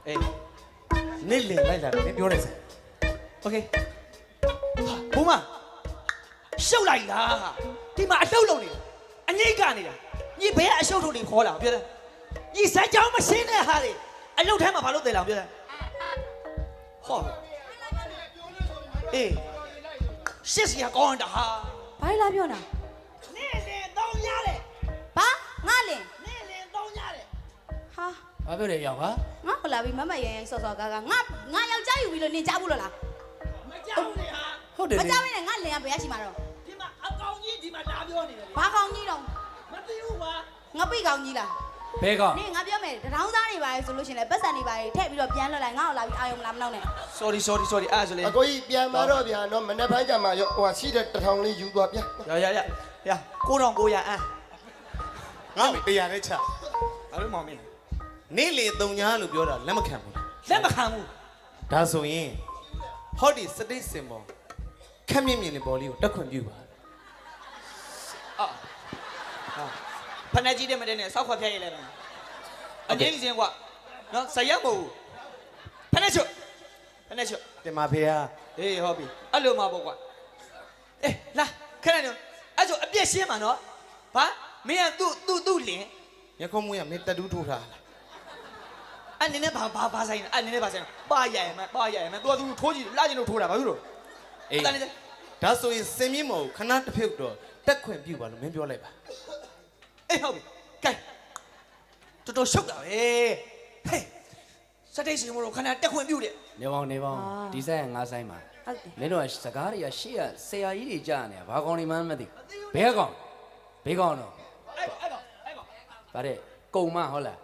အေးနေလင်လိုက်လာတယ်ပြောတယ်စโอเคဘုမရှုပ်လိုက်လားဒီမှာအလှုပ်လုံးနေတာအငိတ်ကနေတာညီဘဲအရှုပ်ထုတ်တွေခေါ်လာပြောတယ်ညီစမ်းကြောင်းမရှင်းတဲ့ဟာတွေအလှုပ်ထဲမှာဘာလို့တည်လောင်ပြောတယ်ဟောအေးရှစ်စီကကောင်းတာဟာ ဘာလာပြောတာ နေလင်တောင်းရတယ် ဘာငါလင် နေလင်တောင်းရတယ် ဟာ ဘာပြောတယ်ရောက်ဟာ ငါဟလာပြီးမမရရင်စောစောကားကားငါယောက်ျားယူပြီးလို့နင်ကြားဘူးလို့လား မကြောက်နေဟာ ဟုတ်တယ် မ လေ ကြားမနဲ့ငါလင်ကဘယ်ရရှိမှာတော့ ဒီမှာအကောင်ကြီးဒီမှာလာပြောနေတယ် ဘာကောင်းကြီးတော့ မသိဘူးပါ ငါပိတ်ကောင်းကြီးလား ဘဲကောင် နင်ငါပြောမယ်တထောင်းသားတွေပါလေဆိုလို့ရှင်လေပတ်စံတွေပါလေထည့်ပြီးတော့ပြန်လွှတ်လိုက်ငါ့ကိုလာပြီးအာယုံမလားမနှောက်နဲ့ sorry အဲ့ဆိုလေ အကိုကြီးပြန်มาတော့ဗျာနော်မနေ့ပိုင်းကျမှရောဟိုရှိတဲ့တထောင်လေးယူသွားပြန် ရ9900အန်း ငါ့မေတရားနဲ့ချ ဘာလို့မောင်မင်း နေလေတုံညာလို့ပြောတာလက်မခံဘူးလား လက်မခံဘူး ဒါဆိုရင်ဟောဒီစတိတ်စင်ပေါ်ခက်မြင့်မြင့်လေးပေါ်လေးကိုတက်ခွင့်ပြုပါ ဖနက်ကြီးတဲ့မတဲ့နဲ့စောက်ခွက်ဖြတ်ရလိုက်တော့အငိမ့်စင်းကွာနော်ဆရက်မဟုတ်ဘူးဖနက်ချွတ် တင်ပါဖေဟာ အေးဟုတ်ပြီအဲ့လိုမှပေါ့ကွာအေးလာခဏနေအဲ့ဆိုအပြည့်ရှင်းမှာနော်ဘာမင်းကသူ့လင် ညခုံးမွေးကမင်းတက်တူးထိုးထားလား အဲ့နင်းနဲ့ဘာဆိုင်အဲ့နင်းနဲ့ဘာဆိုင်ပါရရမယ်သူကသူထိုးကြည့်လာကျင်လို့ထိုးတာဘာလို့လို့ အေးဒါဆိုရင်စင်မြင့်မော်ကိုခဏတစ်ဖြုတ်တော့တက်ခွင့်ပြုပါလို့မင်းပြောလိုက်ပါ အေးဟုတ်ပြီကဲတော်တော်ရှုပ်တာပဲဟေးစတိတ်စီမလို့ခဏတက်ခွင့်ပြုတယ် နေပေါင်းဒီဆိုင်ကငါဆိုင်မှာ ဟုတ်တယ် မင်းတို့ကစကားတွေကရှေ့ကဆရာကြီးတွေကြားနေတာဘာကောင်တွေမှမသိဘဲကောင်ဘဲကောင်တော့ အဲ့ကောင် ဗါတဲ့ကုံမဟုတ်လား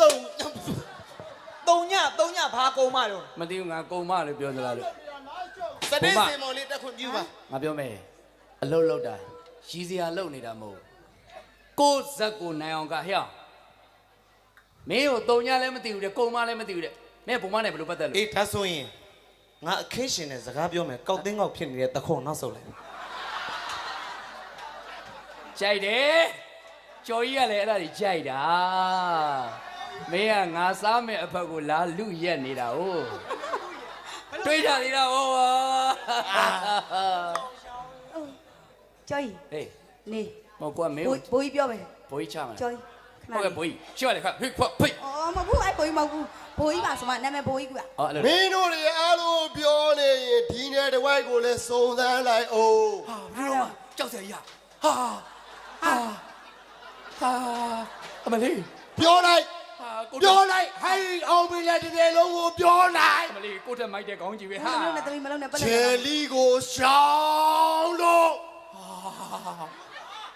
တုံညဘာကုံမတော့ မသိဘူးငါကုံမလို့ပြောသလားလို့ စတိတ်စင်မော်လေးတက်ခွင့်ပြုပါ ငါပြောမယ်အလုတ်လောက်တာရီစရာလုတ်နေတာမဟုတ်ကိုဇက်ကိုနိုင်အောင်ကဟဲ့မင်းကိုတုံညာလည်းမသိဘူးတဲ့ကုံမလည်းမသိဘူးတဲ့မင်းဘုံမနဲ့ဘယ်လိုပတ်သက်လို့ အေးဒါဆိုရင်ငါအခင်းရှင်နဲ့စကားပြောမယ်ကောက်တင်းကောက်ဖြစ်နေတဲ့တခွန်နောက်ဆုတ်လိုက် ကြိုက်တယ်ကျော်ကြီးကလည်းအဲ့ဒါကြီးကြိုက်တာမင်းကငါစားမဲ့အဖက်ကိုလာလူရက်နေတာဟုတ်တွေးကြသေးတာဟော ကျော်ကြီး ဟေး နေ မဟုတ်ကွာမင်း ဘိုးကြီးပြောမယ် ဘိုးကြီးချမှာ ကျော်ကြီးခဏ ဟုတ်ကဲ့ဘိုးကြီးရှေ့ရတယ်ခါဖိတ်ဖိတ် အော်မဟုတ်ဘူးအဲ့ဘိုးကြီးမဟုတ်ဘူးဘိုးကြီးပါဆိုမှနာမည်ဘိုးကြီးက အော်အဲ့လို မင်းတို့တွေအားလုံးပြောနေရင်ဒီနေ့တစ်ဝိုက်ကိုလည်းစုံစမ်းလိုက်အောင် ဟာဘယ်တော့ကြောက်စရာဟာအမလေး ပြောလိုက် ဟာကို ပြောလိုက်ဟိုင်းအောင်ပြီလေဒီနေ့လုံးကိုပြောလိုက် အမလေးကိုတက်မိုက်တဲ့ခေါင်းကြီးပဲဟာ မလုံးနဲ့တမီးမလုံးနဲ့ပတ် ချယ်လီကိုရှောင်းလို့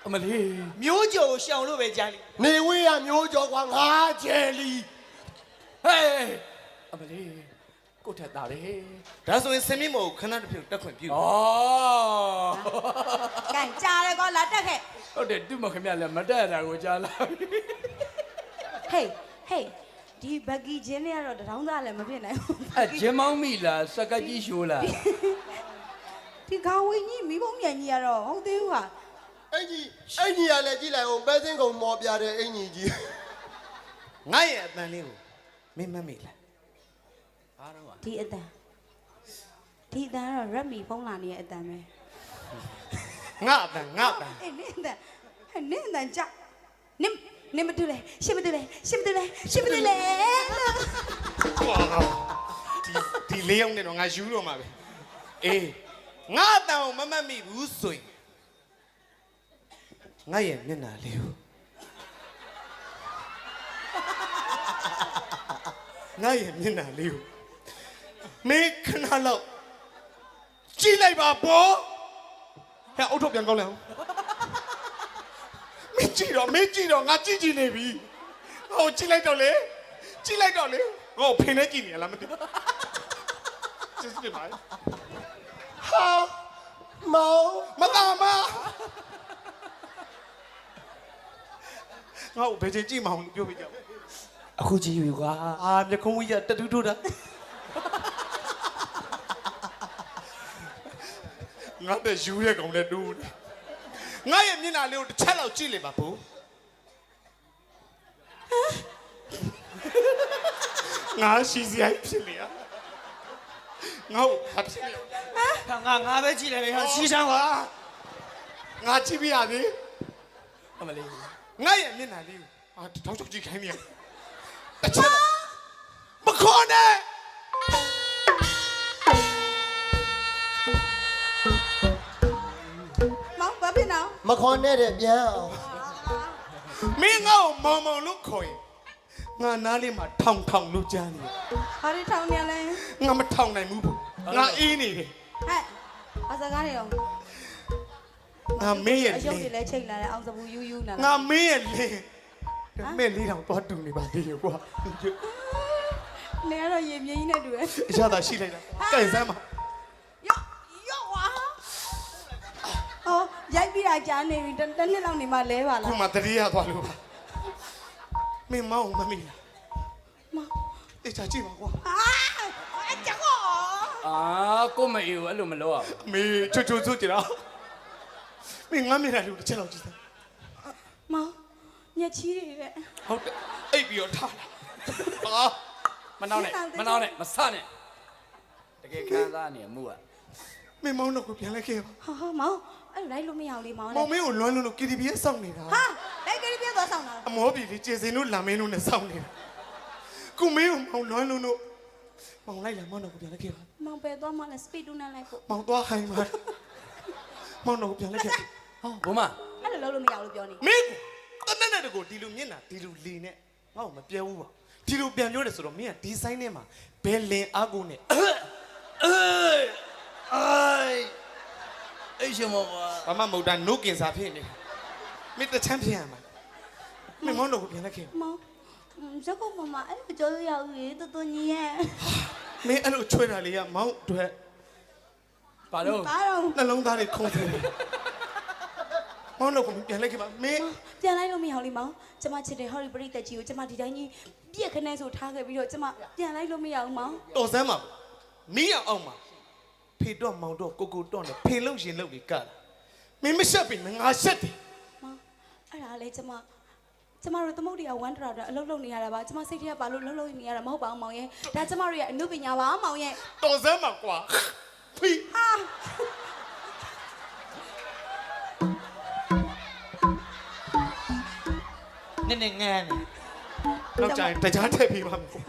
အမလေး မျိုးကြိုရှောင်လို့ပဲကြားလိ နေဝေးရမျိုးကျော်ကွာငါချယ်လီ ဟေးအမလေးကိုထက်တာလေ ဒါဆိုရင်စင်မြင့်မော်ကိုခဏတစ်ဖြုတ်တက်ခွင့်ပြု ဩ ကန်ကြားရဲကောလာတက်ခဲ့ ဟုတ်တယ်သူ့မခင်ဗျလည်းမတက်တာကိုကြားလာ ဟေးဒီဘဂီချင်းလေးကတော့တထောင်းသားလည်းမဖြစ်နိုင်ဘူး အဲဂျင်းမောင်းမိလားစကတ်ကြီးရှိုးလား ဒီခေါင်းဝင်းကြီးမိဘုံမြန်ကြီးကတော့ဟုတ်သေးဘူးဟာ အဲ့ကြီးကလည်းကြည့်လိုက်အောင်ပဲစင်းကုံမော်ပြတဲ့အင်ကြီးကြီး ငါရဲ့အတန်လေးကိုမင်းမမေ့လား ဘာတော့ ဒီအတန်ကတော့ရက်မီဖုံးလာနေတဲ့အတန်ပဲ ငါအတန် အေးနင်းအတန်ကြနင်းမတူလေရှင်းမတူလေ ဒီလေးယောက်နဲ့တော့ငါယူတော့မှာပဲအေးငါအတန်ကိုမမတ်မိဘူးဆိုရင်ငါရဲ့မျက်နှာလေးကိုငါရဲ့မျက်နှာလေးကိုမင်းခဏလောက်ကြည့်လိုက်ပါဘောဟဲ့အုတ်ထုတ်ပြန်ကောင်းလဲအောင်မင်းကြည့်တော့ငါကြည့်နေပြီဟိုကြည့်လိုက်တော့လေဟိုဖင်နဲ့ကြည့်နေရလားမသိဘူးစစ်စစ်ပါ ဟာမောင် မတော်မငါ့ကိုဘယ်ချိန်ကြည့်မအောင်ပြောပြကြ အခုကြည့်ယူကွာအာမြခုံးဝီးရတတူးထိုးတာ ငါတဲ့ယူတဲ့ကောင်နဲ့တူးတယ်ငါရဲ့မျက်နှာလေးကိုတစ်ချက်လောက်ကြည့်လိုက်ပါဘူး ငါရှိစရာဖြစ်နေရငါ့ကိုဘာဖြစ်နေလဲ ငါပဲကြည့်လိုက်မယ်ဟာစီးစမ်းပါ ငါကြည့်ပြရသေး အမလေး ငါရဲ့မျက်နှာလေးကိုတောက်ချောက်ကြည့်ခိုင်းနေရတစ်ချက်မခေါ်နဲ့ မောင်ဘာဖြစ်နော် မခေါ်နဲ့တဲ့ပြန်အောင် မင်းငါ့ကိုမောင်မောင်လို့ခေါ်ရင်ငါနားလေးမှာထောင်ထောင်လို့ကြားနေတယ် ဘာတွေထောင်နေလဲ ငါမထောင်နိုင်ဘူးပေါ့ငါအေးနေတယ် ဟဲ့အစကားနေအောင် ငါမင်းရဲ့ အယုတ် လ တွေ င်း လည်းချိန်လာတယ်အောင်စပူယူယူနာ ငါမင်းရဲ့လင်းမဲ့လေးတောင်သွားတူနေပါသေးရဲ့ကွာ နေရတော့ရေမြင်းကြီးနဲ့တူတယ် အရသာရှိလိုက်တာကြိုင်စမ်းပါ ရော့ဝါဟောရိုက်ပြီးတာကြားနေပြီတစ်နှစ်လောက်နေမှလဲပါ ခု လား မှတတိယသွားလို့ပါမင်းမောင်မမီလား မောင် အေးချာကြည့်ပါကွာ အကြောက် အာကိုမအေးကိုအဲ့လိုမလုပ်အောင် မေချွတ်ချွတ်ချွတ်ကြည့်တော့မင်းငါမျက်နှာလေးကိုတစ်ချက်လောက်ကြည့်စမ်း မောင်ညက်ချီးတွေတဲ့ ဟုတ်တယ်အိပ်ပြီးတော့ထားလာဟာ မနှောင်းနဲ့မနှောင်းနဲ့မဆနဲ့တကယ်ခံစားနေမှုက မင်းမောင်တော့ကိုပြန်လိုက်ခဲ့ပါ ဟာမောင်အဲ့လိုလိုက်လို့မရအောင်လေမောင် မော လေ င်မင်းကိုလွမ်းလို့ KTV ရဲ့စောင့်နေတာ ဟာလိုက်ကြည့်ပြသွားဆောင်တာ အမောပြီလေကျေစင်တို့လာမင်းတို့နဲ့စောင့်နေတာကုမင်းကိုမောင်လွမ်းလို့မောင်လိုက်လာမောင်တော့ကိုပြန်လိုက်ခဲ့ပါ မောင်ပဲသွားမှလည်း speed တူနဲ့လိုက်ဖို့ မောင်သွားဟိုင်းပါမောင်တော့ကိုပြန်လိုက်ခဲ့ ဟောဘုမ အဲ့လိုလုပ်လို့မရဘူးလို့ပြောနေ မင်းတနက်နဲ့တကိုဒီလိုမျက်နှာဒီလိုလီနဲ့ငါ့ကိုမပြောဘူးပါဒီလိုပြန်ပြောတယ်ဆိုတော့မင်းကဒီဆိုင်ထဲမှာဘယ်လင်အားကိုနဲ့ အိုးအဲ့ရှင်မောကွာ ဘာမှမဟုတ်တာနို့ကင်စာဖြစ်နေမင်းတချမ်းဖြစ်ရမှာမင်းမောင်တော့ကိုပြန်လိုက်ခဲ့ မောင်ဇက်ကုတ်မမအဲ့လိုကြောရအောင်လေတော်တော်ညီရဲ့ မင်းအဲ့လိုချွဲတာလေးကမောင်အတွက် ဘာလို့ ဘာတော့ နှလုံးသားတွေခုန်တယ်မောင်တော့ကိုပြန်လိုက်ခဲ့ပါမင်း ပြန်လိုက်လို့မရအောင်လေမောင်ကျမချစ်တဲ့ဟော်ရီပရိသတ်ကြီးကိုကျမဒီတိုင်းကြီးပြက်ခနဲ့ဆိုထားခဲ့ပြီးတော့ကျမပြန်လိုက်လို့မရအောင်မောင် တော်စမ်းပါမင်းအောင်မှာဖေတော့မောင်တော့ကိုကိုတော့နဲ့ဖေလို့ရင်လို့ကြီးကလာမင်းမရှက်ပြီငါရှက်တယ် မောင်အဲ့ဒါလေကျမတို့သမုတ်တရားဝမ်းတရာတော့အလုပ်လုပ်နေရတာပါကျမစိတ်ထဲကဘာလို့လှုပ်နေရတာမဟုတ်ပါဘူးမောင်ရဲ့ဒါကျမတို့ရဲ့အမှုပညာပါမောင်ရဲ့ တော်စမ်းပါကွာဖိ ဟာ နည်းနည်းငန်းနေ နောက်ကြရင်တကြားထည့်ပေးပါမယ်